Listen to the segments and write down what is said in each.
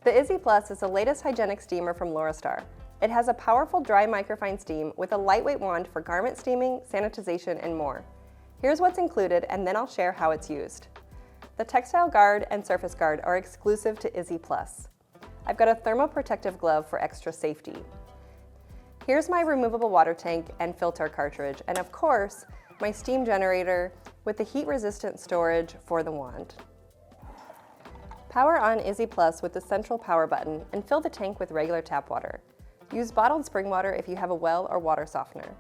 The IZZI Plus is the latest hygienic steamer from Laurastar. It has a powerful dry microfine steam with a lightweight wand for garment steaming, sanitization, and more. Here's what's included, and then I'll share how it's used. The textile guard and surface guard are exclusive to IZZI Plus. I've got a thermoprotective glove for extra safety. Here's my removable water tank and filter cartridge, and of course, my steam generator with the heat-resistant storage for the wand. Power on IZZI Plus with the central power button and fill the tank with regular tap water. Use bottled spring water if you have a well or water softener.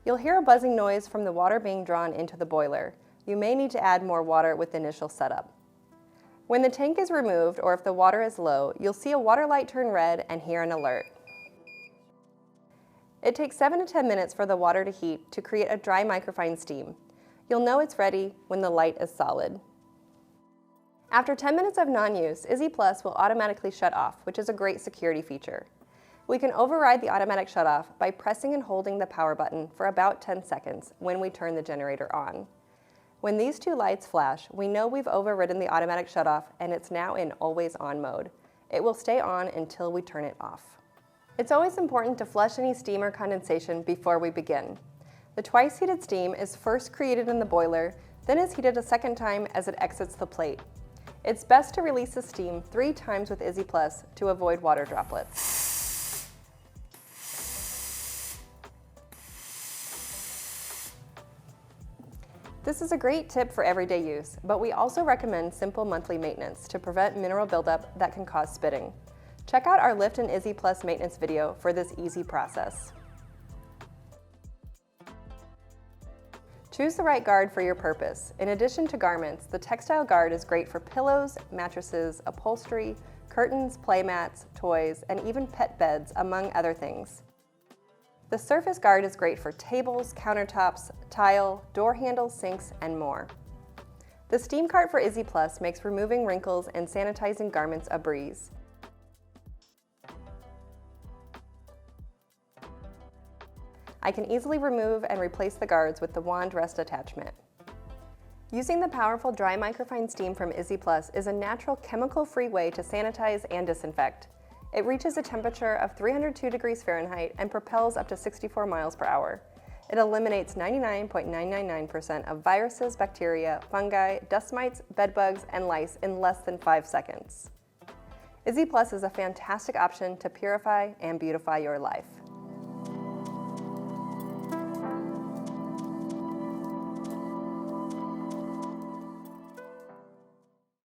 You'll hear a buzzing noise from the water being drawn into the boiler. You may need to add more water with the initial setup. When the tank is removed or if the water is low, you'll see a water light turn red and hear an alert. It takes 7 to 10 minutes for the water to heat to create a dry microfine steam. You'll know it's ready when the light is solid. After 10 minutes of non-use, IZZI Plus will automatically shut off, which is a great security feature. We can override the automatic shut-off by pressing and holding the power button for about 10 seconds when we turn the generator on. When these two lights flash, we know we've overridden the automatic shut-off and it's now in always-on mode. It will stay on until we turn it off. It's always important to flush any steam or condensation before we begin. The twice-heated steam is first created in the boiler, then is heated a second time as it exits the plate. It's best to release the steam 3 times with IZZI Plus to avoid water droplets. This is a great tip for everyday use, but we also recommend simple monthly maintenance to prevent mineral buildup that can cause spitting. Check out our Lift and IZZI Plus maintenance video for this easy process. Choose the right guard for your purpose. In addition to garments, the textile guard is great for pillows, mattresses, upholstery, curtains, playmats, toys, and even pet beds, among other things. The surface guard is great for tables, countertops, tile, door handles, sinks, and more. The steam cart for IZZI Plus makes removing wrinkles and sanitizing garments a breeze. I can easily remove and replace the guards with the wand rest attachment. Using the powerful dry microfine steam from IZZI Plus is a natural chemical-free way to sanitize and disinfect. It reaches a temperature of 302 degrees Fahrenheit and propels up to 64 miles per hour. It eliminates 99.999% of viruses, bacteria, fungi, dust mites, bed bugs, and lice in less than 5 seconds. IZZI Plus is a fantastic option to purify and beautify your life.